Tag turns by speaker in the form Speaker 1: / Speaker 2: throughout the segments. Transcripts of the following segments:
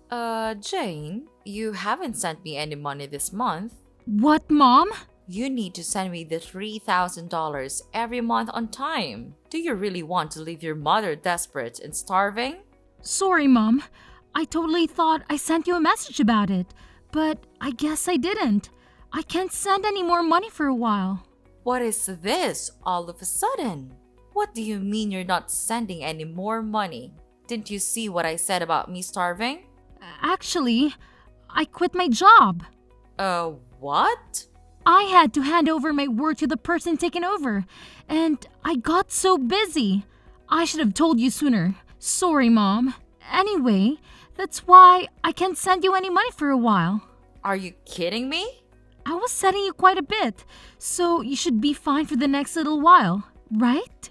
Speaker 1: Jane, you haven't sent me any money this month.
Speaker 2: What, Mom?
Speaker 1: You need to send me the $3,000 every month on time. Do you really want to leave your mother desperate and starving?
Speaker 2: Sorry, Mom. I totally thought I sent you a message about it, but I guess I didn't. I can't send any more money for a while.
Speaker 1: What is this all of a sudden? What do you mean you're not sending any more money? Didn't you see what I said about me starving?
Speaker 2: Actually, I quit my job.
Speaker 1: What?
Speaker 2: I had to hand over my work to the person taking over, and I got so busy. I should have told you sooner. Sorry, Mom. Anyway, that's why I can't send you any money for a while.
Speaker 1: Are you kidding me?
Speaker 2: I was sending you quite a bit, so you should be fine for the next little while, right?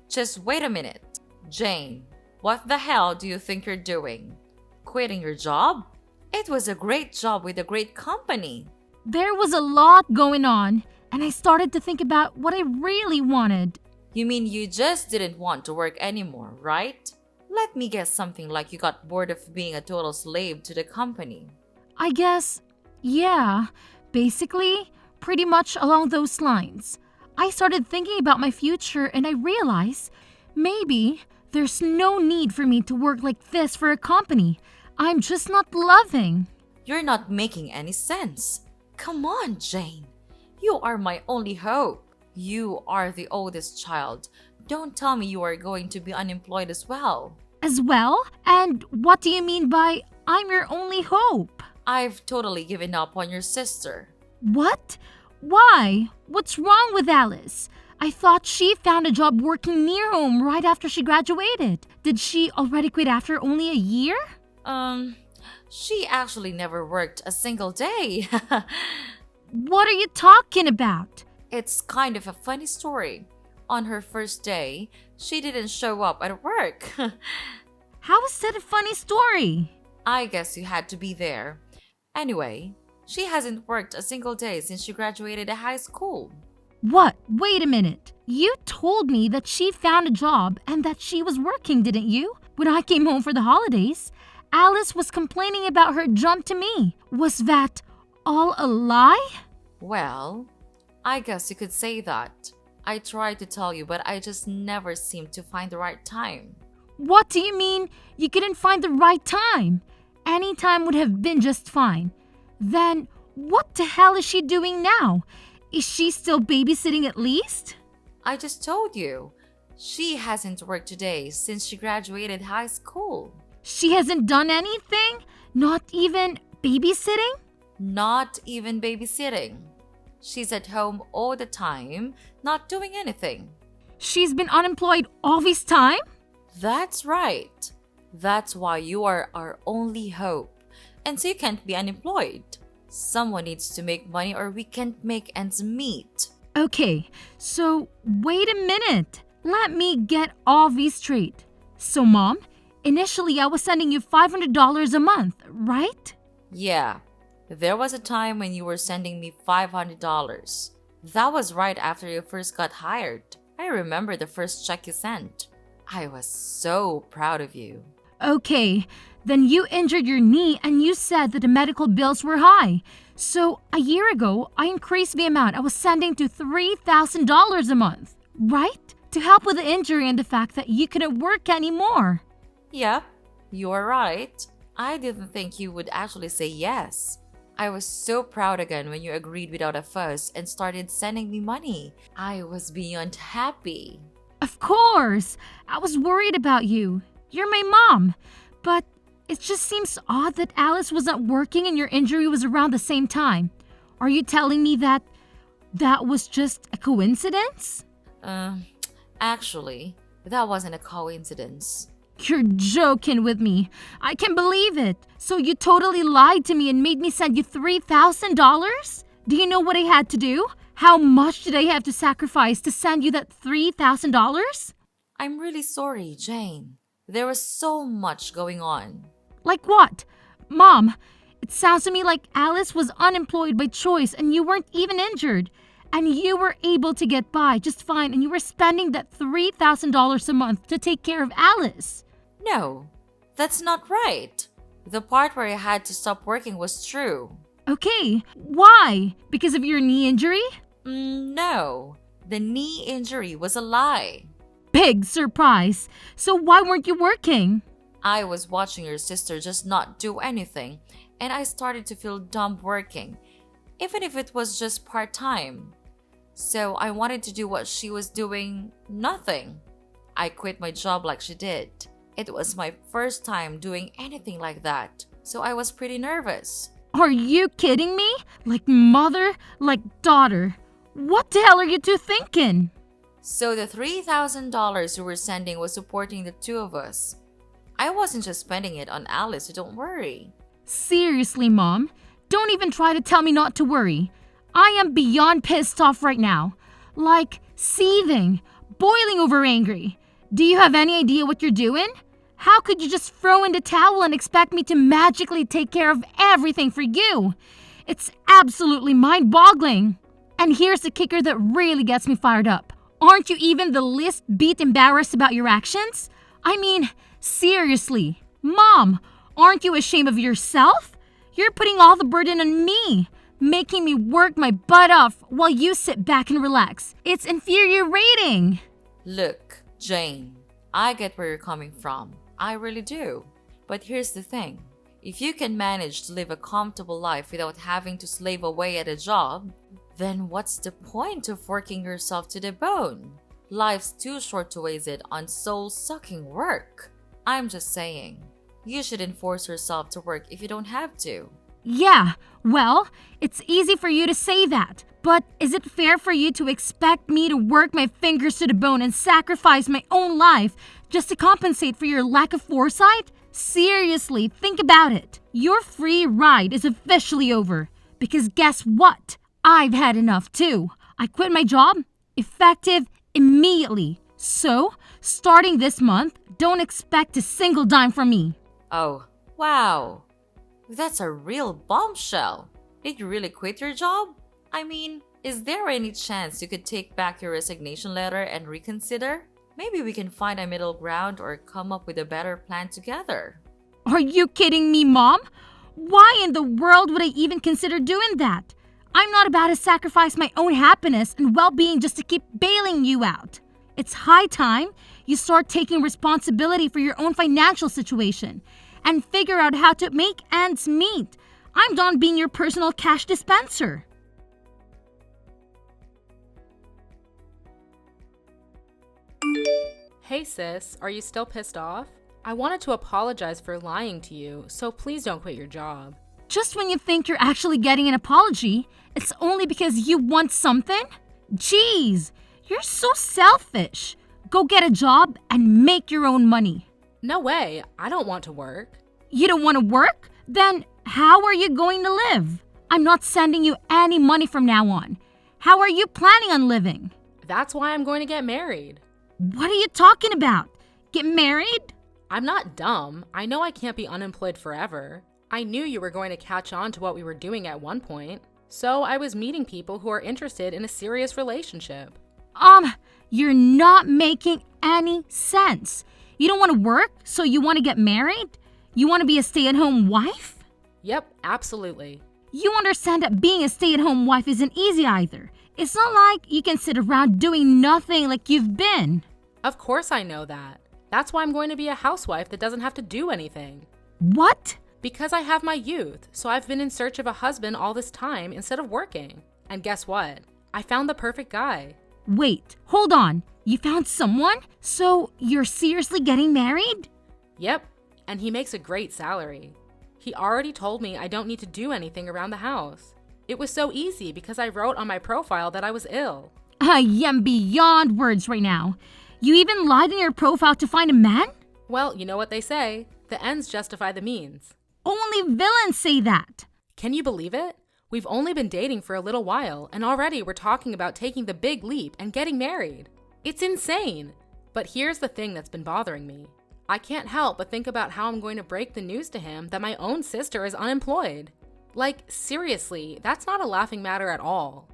Speaker 1: Just wait a minute. Jane, what the hell do you think you're doing? Quitting your job? It was a great job with a great company.
Speaker 2: There was a lot going on, and I started to think about what I really wanted.
Speaker 1: You mean you just didn't want to work anymore, right? Let me guess something like you got bored of being a total slave to the company.
Speaker 2: I guess, yeah, basically, pretty much along those lines. I started thinking about my future and I realized maybe there's no need for me to work like this for a company. I'm just not loving.
Speaker 1: You're not making any sense. Come on, Jane. You are my only hope. You are the oldest child. Don't tell me you are going to be unemployed as well.
Speaker 2: As well? And what do you mean by I'm your only hope?
Speaker 1: I've totally given up on your sister.
Speaker 2: What? Why? What's wrong with Alice? I thought she found a job working near home right after she graduated. Did she already quit after only a year?
Speaker 1: She actually never worked a single day.
Speaker 2: What are you talking about?
Speaker 1: It's kind of a funny story. On her first day, she didn't show up at work.
Speaker 2: How is that a funny story?
Speaker 1: I guess you had to be there. Anyway, she hasn't worked a single day since she graduated high school.
Speaker 2: What? Wait a minute. You told me that she found a job and that she was working, didn't you? When I came home for the holidays, Alice was complaining about her jump to me. Was that all a lie?
Speaker 1: Well, I guess you could say that. I tried to tell you, but I just never seemed to find the right time.
Speaker 2: What do you mean you couldn't find the right time? Any time would have been just fine. Then what the hell is she doing now? Is she still babysitting at least?
Speaker 1: I just told you. She hasn't worked today since she graduated high school.
Speaker 2: She hasn't done anything? Not even babysitting?
Speaker 1: Not even babysitting. She's at home all the time, not doing anything.
Speaker 2: She's been unemployed all this time?
Speaker 1: That's right. That's why you are our only hope. And so you can't be unemployed. Someone needs to make money or we can't make ends meet.
Speaker 2: Okay, so wait a minute. Let me get all these straight. So, Mom, initially I was sending you $500 a month, right?
Speaker 1: Yeah, there was a time when you were sending me $500. That was right after you first got hired. I remember the first check you sent. I was so proud of you.
Speaker 2: Okay, then you injured your knee and you said that the medical bills were high. So, a year ago, I increased the amount I was sending to $3,000 a month, right? To help with the injury and the fact that you couldn't work anymore.
Speaker 1: Yep, you are right. I didn't think you would actually say yes. I was so proud again when you agreed without a fuss and started sending me money. I was beyond happy.
Speaker 2: Of course! I was worried about you. You're my mom. But it just seems odd that Alice wasn't working and your injury was around the same time. Are you telling me that was just a coincidence?
Speaker 1: Actually, that wasn't a coincidence.
Speaker 2: You're joking with me. I can't believe it. So you totally lied to me and made me send you $3,000? Do you know what I had to do? How much did I have to sacrifice to send you that $3,000?
Speaker 1: I'm really sorry, Jane. There was so much going on.
Speaker 2: Like what? Mom, it sounds to me like Alice was unemployed by choice and you weren't even injured. And you were able to get by just fine and you were spending that $3,000 a month to take care of Alice.
Speaker 1: No, that's not right. The part where I had to stop working was true.
Speaker 2: Okay, why? Because of your knee injury?
Speaker 1: No, the knee injury was a lie.
Speaker 2: Big surprise. So why weren't you working?
Speaker 1: I was watching your sister just not do anything, and I started to feel dumb working, even if it was just part time. So I wanted to do what she was doing, nothing. I quit my job like she did. It was my first time doing anything like that, so I was pretty nervous.
Speaker 2: Are you kidding me? Like mother, like daughter. What the hell are you two thinking?
Speaker 1: So the $3,000 you were sending was supporting the two of us. I wasn't just spending it on Alice, so don't worry.
Speaker 2: Seriously, Mom, don't even try to tell me not to worry. I am beyond pissed off right now. Like, seething, boiling over angry. Do you have any idea what you're doing? How could you just throw in the towel and expect me to magically take care of everything for you? It's absolutely mind-boggling. And here's the kicker that really gets me fired up. Aren't you even the least bit embarrassed about your actions? I mean, seriously, Mom, aren't you ashamed of yourself? You're putting all the burden on me, making me work my butt off while you sit back and relax. It's infuriating.
Speaker 1: Look, Jane, I get where you're coming from. I really do. But here's the thing. If you can manage to live a comfortable life without having to slave away at a job, then what's the point of working yourself to the bone? Life's too short to waste it on soul-sucking work. I'm just saying, you shouldn't force yourself to work if you don't have to.
Speaker 2: Yeah, well, it's easy for you to say that. But is it fair for you to expect me to work my fingers to the bone and sacrifice my own life just to compensate for your lack of foresight? Seriously, think about it. Your free ride is officially over. Because guess what? I've had enough too. I quit my job, effective immediately. So, starting this month, don't expect a single dime from me.
Speaker 1: Oh, wow. That's a real bombshell. Did you really quit your job? I mean, is there any chance you could take back your resignation letter and reconsider? Maybe we can find a middle ground or come up with a better plan together.
Speaker 2: Are you kidding me, Mom? Why in the world would I even consider doing that? I'm not about to sacrifice my own happiness and well-being just to keep bailing you out. It's high time you start taking responsibility for your own financial situation and figure out how to make ends meet. I'm done being your personal cash dispenser.
Speaker 3: Hey sis, are you still pissed off? I wanted to apologize for lying to you, so please don't quit your job.
Speaker 2: Just when you think you're actually getting an apology, it's only because you want something? Jeez, you're so selfish. Go get a job and make your own money.
Speaker 3: No way, I don't want to work.
Speaker 2: You don't want to work? Then how are you going to live? I'm not sending you any money from now on. How are you planning on living?
Speaker 3: That's why I'm going to get married.
Speaker 2: What are you talking about? Get married?
Speaker 3: I'm not dumb. I know I can't be unemployed forever. I knew you were going to catch on to what we were doing at one point. So I was meeting people who are interested in a serious relationship.
Speaker 2: You're not making any sense. You don't want to work, so you want to get married? You want to be a stay-at-home wife?
Speaker 3: Yep, absolutely.
Speaker 2: You understand that being a stay-at-home wife isn't easy either. It's not like you can sit around doing nothing like you've been.
Speaker 3: Of course I know that. That's why I'm going to be a housewife that doesn't have to do anything.
Speaker 2: What?
Speaker 3: Because I have my youth, so I've been in search of a husband all this time instead of working. And guess what? I found the perfect guy.
Speaker 2: Wait, hold on. You found someone? So you're seriously getting married?
Speaker 3: Yep, and he makes a great salary. He already told me I don't need to do anything around the house. It was so easy because I wrote on my profile that I was ill.
Speaker 2: I am beyond words right now. You even lied in your profile to find a man?
Speaker 3: Well, you know what they say. The ends justify the means.
Speaker 2: Only villains say that.
Speaker 3: Can you believe it? We've only been dating for a little while, and already we're talking about taking the big leap and getting married. It's insane. But here's the thing that's been bothering me. I can't help but think about how I'm going to break the news to him that my own sister is unemployed. Like, seriously, that's not a laughing matter at all.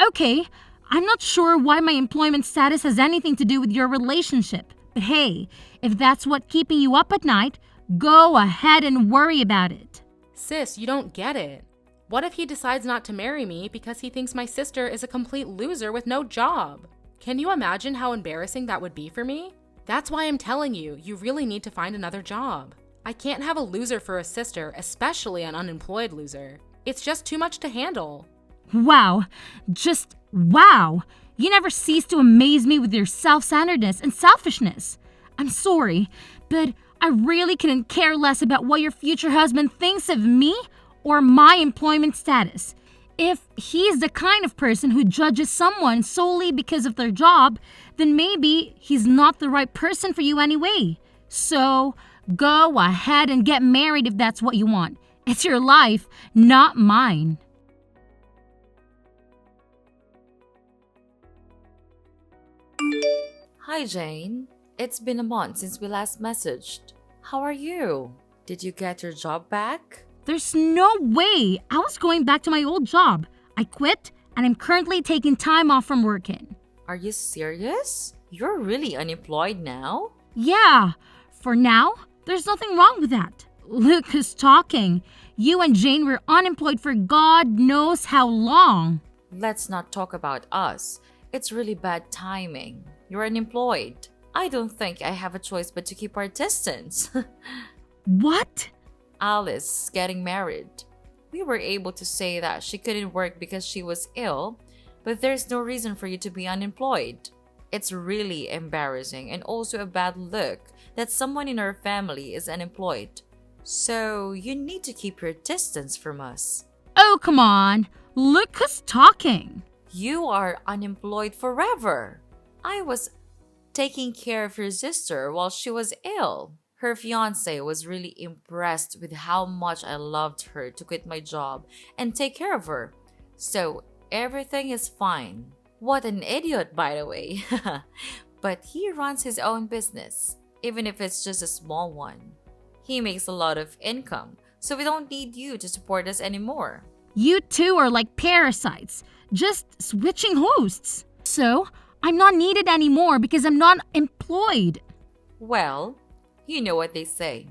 Speaker 2: Okay. I'm not sure why my employment status has anything to do with your relationship. But hey, if that's what's keeping you up at night, Go ahead and worry about it.
Speaker 3: Sis, you don't get it. What if he decides not to marry me because he thinks my sister is a complete loser with no job? Can you imagine how embarrassing that would be for me? That's why I'm telling you, you really need to find another job. I can't have a loser for a sister, especially an unemployed loser. It's just too much to handle.
Speaker 2: Wow. Just wow. You never cease to amaze me with your self-centeredness and selfishness. I'm sorry, but I really couldn't care less about what your future husband thinks of me or my employment status. If he's the kind of person who judges someone solely because of their job, then maybe he's not the right person for you anyway. So, go ahead and get married if that's what you want. It's your life, not mine.
Speaker 1: Hi, Jane. It's been a month since we last messaged. How are you? Did you get your job back?
Speaker 2: There's no way I was going back to my old job. I quit and I'm currently taking time off from working.
Speaker 1: Are you serious? You're really unemployed now?
Speaker 2: Yeah, for now, there's nothing wrong with that. Look who's talking. You and Jane were unemployed for God knows how long.
Speaker 1: Let's not talk about us. It's really bad timing. You're unemployed. I don't think I have a choice but to keep our distance.
Speaker 2: What?
Speaker 1: Alice is getting married. We were able to say that she couldn't work because she was ill, but there's no reason for you to be unemployed. It's really embarrassing and also a bad look that someone in our family is unemployed. So you need to keep your distance from us.
Speaker 2: Oh, come on. Look who's talking.
Speaker 1: You are unemployed forever. I was taking care of your sister while she was ill. Her fiance was really impressed with how much I loved her to quit my job and take care of her. So everything is fine. What an idiot, by the way. But he runs his own business, even if it's just a small one. He makes a lot of income, so we don't need you to support us anymore.
Speaker 2: You two are like parasites, just switching hosts. So, I'm not needed anymore because I'm not employed.
Speaker 1: Well, you know what they say.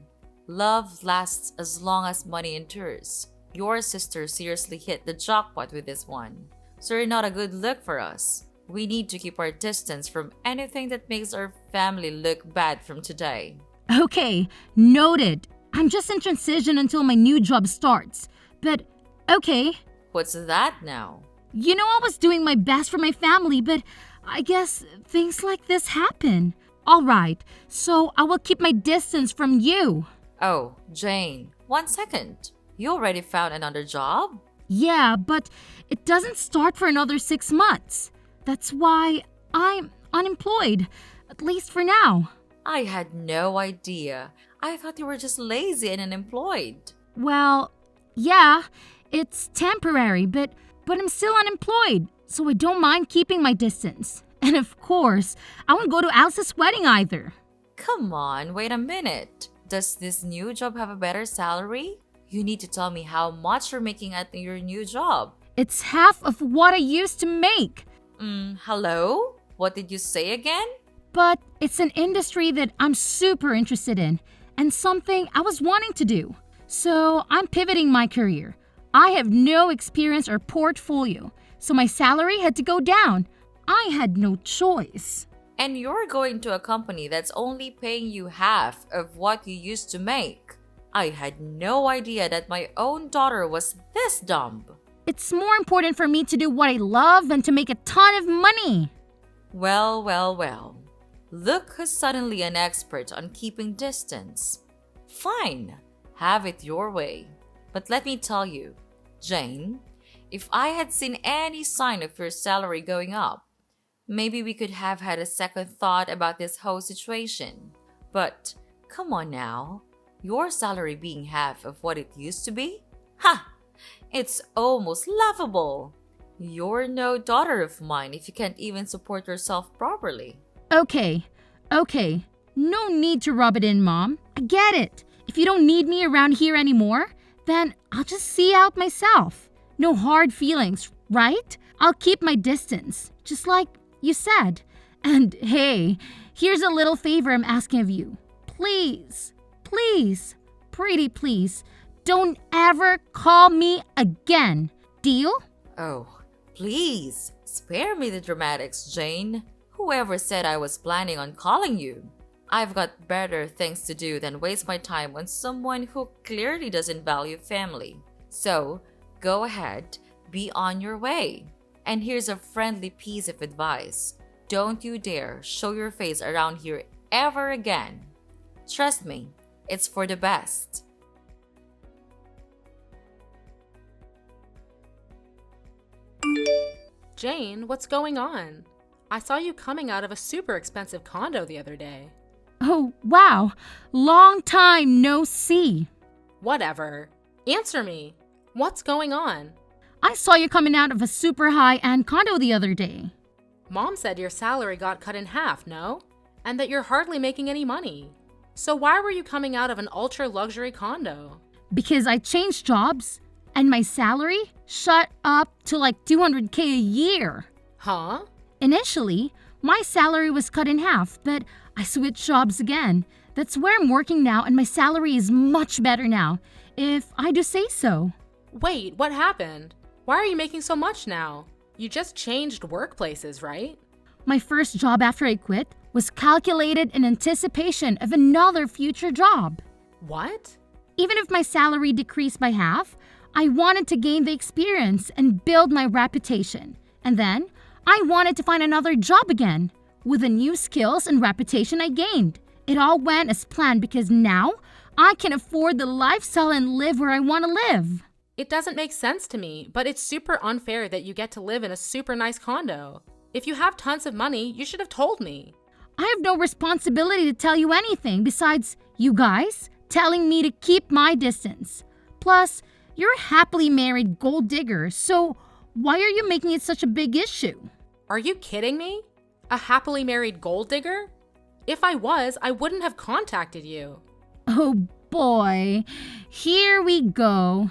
Speaker 1: Love lasts as long as money endures. Your sister seriously hit the jackpot with this one. So you're not a good look for us. We need to keep our distance from anything that makes our family look bad from today.
Speaker 2: Okay, noted. I'm just in transition until my new job starts. But, okay.
Speaker 1: What's that now?
Speaker 2: You know, I was doing my best for my family, but I guess things like this happen. Alright, so I will keep my distance from you.
Speaker 1: Oh, Jane, 1 second. You already found another job?
Speaker 2: Yeah, but it doesn't start for another 6 months. That's why I'm unemployed, at least for now.
Speaker 1: I had no idea. I thought you were just lazy and unemployed.
Speaker 2: Well, yeah, it's temporary, but I'm still unemployed, so I don't mind keeping my distance. And of course, I won't go to Alice's wedding either.
Speaker 1: Come on, wait a minute. Does this new job have a better salary? You need to tell me how much you're making at your new job.
Speaker 2: It's half of what I used to make.
Speaker 1: Hello? What did you say again?
Speaker 2: But it's an industry that I'm super interested in and something I was wanting to do. So I'm pivoting my career. I have no experience or portfolio, so my salary had to go down. I had no choice.
Speaker 1: And you're going to a company that's only paying you half of what you used to make. I had no idea that my own daughter was this dumb.
Speaker 2: It's more important for me to do what I love than to make a ton of money.
Speaker 1: Well, well, well. Look who's suddenly an expert on keeping distance. Fine, have it your way. But let me tell you, Jane, if I had seen any sign of your salary going up, maybe we could have had a second thought about this whole situation. But come on now, your salary being half of what it used to be? Ha! It's almost laughable. You're no daughter of mine if you can't even support yourself properly.
Speaker 2: Okay. No need to rub it in, Mom. I get it. If you don't need me around here anymore, then I'll just see out myself. No hard feelings, right? I'll keep my distance, just like you said. And hey, here's a little favor I'm asking of you. Please please, pretty please, don't ever call me again. Deal?
Speaker 1: Oh, please, spare me the dramatics, Jane. Whoever said I was planning on calling you? I've got better things to do than waste my time on someone who clearly doesn't value family. So, go ahead, be on your way. And here's a friendly piece of advice. Don't you dare show your face around here ever again. Trust me, it's for the best.
Speaker 3: Jane, what's going on? I saw you coming out of a super expensive condo the other day.
Speaker 2: Oh, wow. Long time no see.
Speaker 3: Whatever. Answer me. What's going on?
Speaker 2: I saw you coming out of a super high-end condo the other day.
Speaker 3: Mom said your salary got cut in half, no? And that you're hardly making any money. So why were you coming out of an ultra-luxury condo?
Speaker 2: Because I changed jobs and my salary shot up to like $200K a year.
Speaker 3: Huh?
Speaker 2: Initially, my salary was cut in half, but I switched jobs again. That's where I'm working now, and my salary is much better now, if I do say so.
Speaker 3: Wait, what happened? Why are you making so much now? You just changed workplaces, right?
Speaker 2: My first job after I quit was calculated in anticipation of another future job.
Speaker 3: What?
Speaker 2: Even if my salary decreased by half, I wanted to gain the experience and build my reputation. And then, I wanted to find another job again. With the new skills and reputation I gained, it all went as planned because now I can afford the lifestyle and live where I want to live.
Speaker 3: It doesn't make sense to me, but it's super unfair that you get to live in a super nice condo. If you have tons of money, you should have told me.
Speaker 2: I have no responsibility to tell you anything besides you guys telling me to keep my distance. Plus, you're a happily married gold digger, so why are you making it such a big issue?
Speaker 3: Are you kidding me? A happily married gold digger? If I was, I wouldn't have contacted you.
Speaker 2: Oh boy, here we go.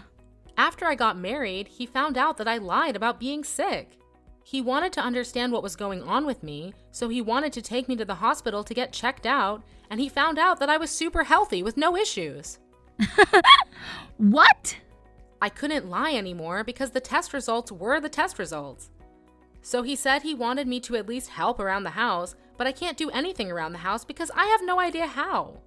Speaker 3: After I got married, he found out that I lied about being sick. He wanted to understand what was going on with me, so he wanted to take me to the hospital to get checked out, and he found out that I was super healthy with no issues.
Speaker 2: What?
Speaker 3: I couldn't lie anymore because the test results were the test results. So he said he wanted me to at least help around the house, but I can't do anything around the house because I have no idea how.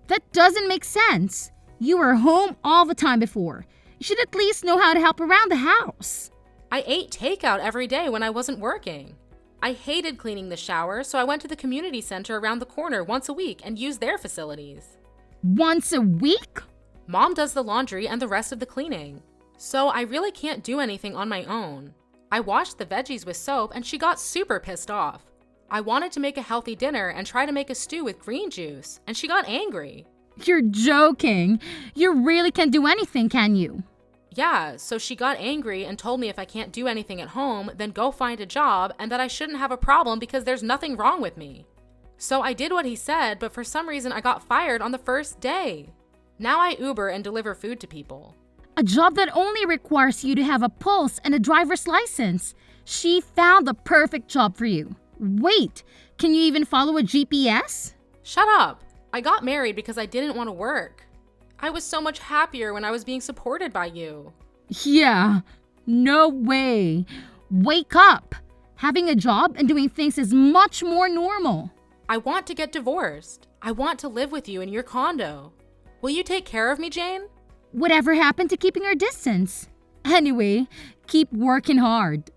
Speaker 2: That doesn't make sense. You were home all the time before. You should at least know how to help around the house.
Speaker 3: I ate takeout every day when I wasn't working. I hated cleaning the shower, so I went to the community center around the corner once a week and used their facilities.
Speaker 2: Once a week?
Speaker 3: Mom does the laundry and the rest of the cleaning. So I really can't do anything on my own. I washed the veggies with soap and she got super pissed off. I wanted to make a healthy dinner and try to make a stew with green juice, and she got angry.
Speaker 2: You're joking. You really can't do anything, can you?
Speaker 3: Yeah, so she got angry and told me if I can't do anything at home, then go find a job and that I shouldn't have a problem because there's nothing wrong with me. So I did what he said, but for some reason I got fired on the first day. Now I Uber and deliver food to people.
Speaker 2: A job that only requires you to have a pulse and a driver's license. She found the perfect job for you. Wait, can you even follow a GPS?
Speaker 3: Shut up! I got married because I didn't want to work. I was so much happier when I was being supported by you.
Speaker 2: Yeah, no way. Wake up. Having a job and doing things is much more normal.
Speaker 3: I want to get divorced. I want to live with you in your condo. Will you take care of me, Jane?
Speaker 2: Whatever happened to keeping our distance? Anyway, keep working hard.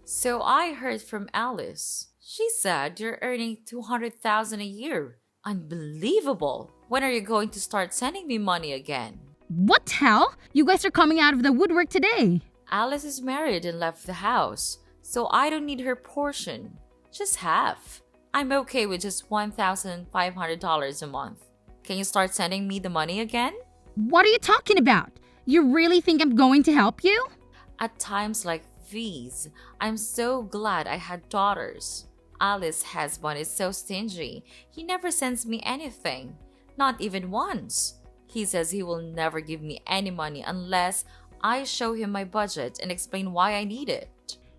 Speaker 1: So I heard from Alice. She said you're earning $200,000 a year. Unbelievable. When are you going to start sending me money again?
Speaker 2: What hell? You guys are coming out of the woodwork today.
Speaker 1: Alice is married and left the house, so I don't need her portion. Just half. I'm okay with just $1,500 a month. Can you start sending me the money again?
Speaker 2: What are you talking about? You really think I'm going to help you?
Speaker 1: At times like these, I'm so glad I had daughters. Alice's husband is so stingy. He never sends me anything. Not even once. He says he will never give me any money unless I show him my budget and explain why I need it.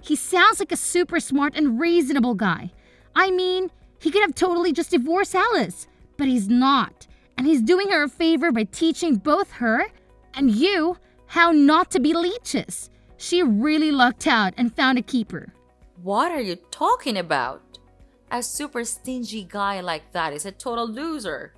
Speaker 2: He sounds like a super smart and reasonable guy. I mean, he could have totally just divorced Alice, but he's not. And he's doing her a favor by teaching both her and you how not to be leeches. She really lucked out and found a keeper.
Speaker 1: What are you talking about? A super stingy guy like that is a total loser.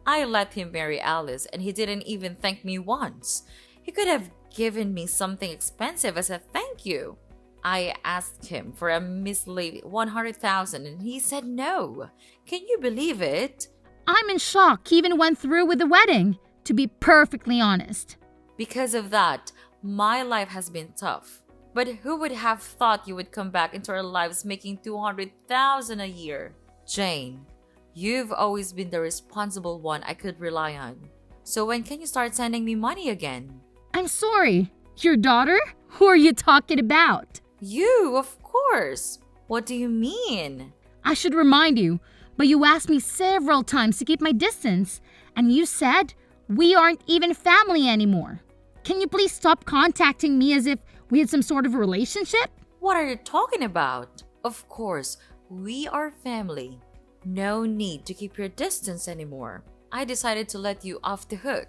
Speaker 1: I let him marry Alice and he didn't even thank me once. He could have given me something expensive as a thank you. I asked him for a measly 100,000 and he said no. Can you believe it?
Speaker 2: I'm in shock he even went through with the wedding, to be perfectly honest.
Speaker 1: Because of that, my life has been tough. But who would have thought you would come back into our lives making 200,000 a year? Jane, you've always been the responsible one I could rely on. So when can you start sending me money again?
Speaker 2: I'm sorry. Your daughter? Who are you talking about?
Speaker 1: You, of course. What do you mean?
Speaker 2: I should remind you, but you asked me several times to keep my distance, and you said we aren't even family anymore. Can you please stop contacting me as if we had some sort of relationship?
Speaker 1: What are you talking about? Of course, we are family. No need to keep your distance anymore. I decided to let you off the hook.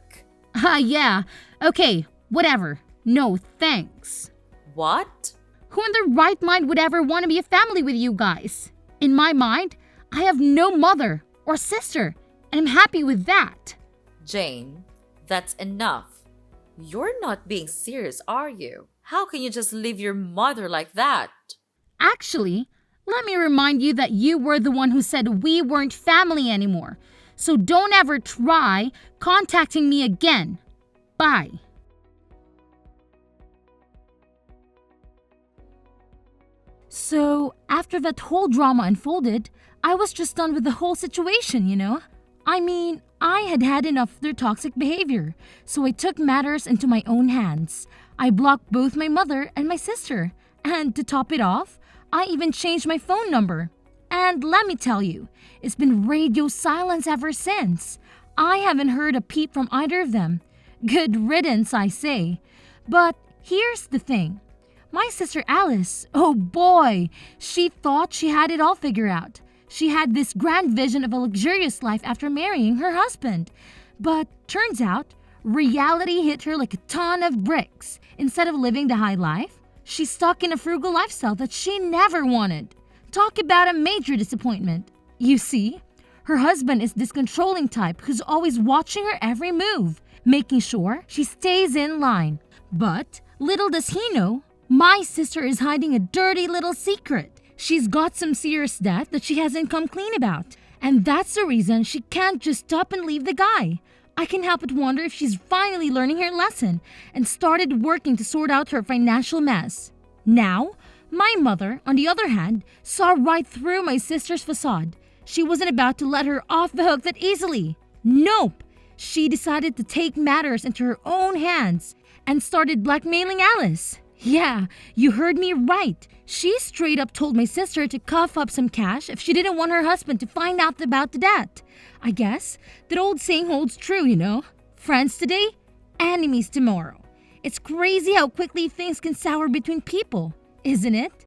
Speaker 2: Yeah. Okay, whatever. No, thanks.
Speaker 1: What?
Speaker 2: Who in their right mind would ever want to be a family with you guys? In my mind, I have no mother or sister, and I'm happy with that.
Speaker 1: Jane, that's enough. You're not being serious, are you? How can you just leave your mother like that?
Speaker 2: Actually, let me remind you that you were the one who said we weren't family anymore. So don't ever try contacting me again. Bye. So, after that whole drama unfolded, I was just done with the whole situation, you know? I mean, I had had enough of their toxic behavior, so I took matters into my own hands. I blocked both my mother and my sister, and to top it off, I even changed my phone number. And let me tell you, it's been radio silence ever since. I haven't heard a peep from either of them. Good riddance, I say. But here's the thing. My sister Alice, oh boy, she thought she had it all figured out. She had this grand vision of a luxurious life after marrying her husband. But turns out, reality hit her like a ton of bricks. Instead of living the high life, she's stuck in a frugal lifestyle that she never wanted. Talk about a major disappointment. You see, her husband is this controlling type who's always watching her every move, making sure she stays in line. But little does he know, my sister is hiding a dirty little secret. She's got some serious debt that she hasn't come clean about. And that's the reason she can't just up and leave the guy. I can help but wonder if she's finally learning her lesson and started working to sort out her financial mess. Now, my mother, on the other hand, saw right through my sister's facade. She wasn't about to let her off the hook that easily. Nope! She decided to take matters into her own hands and started blackmailing Alice. Yeah, you heard me right. She straight up told my sister to cough up some cash if she didn't want her husband to find out about the debt. I guess that old saying holds true, you know. Friends today, enemies tomorrow. It's crazy how quickly things can sour between people, isn't it?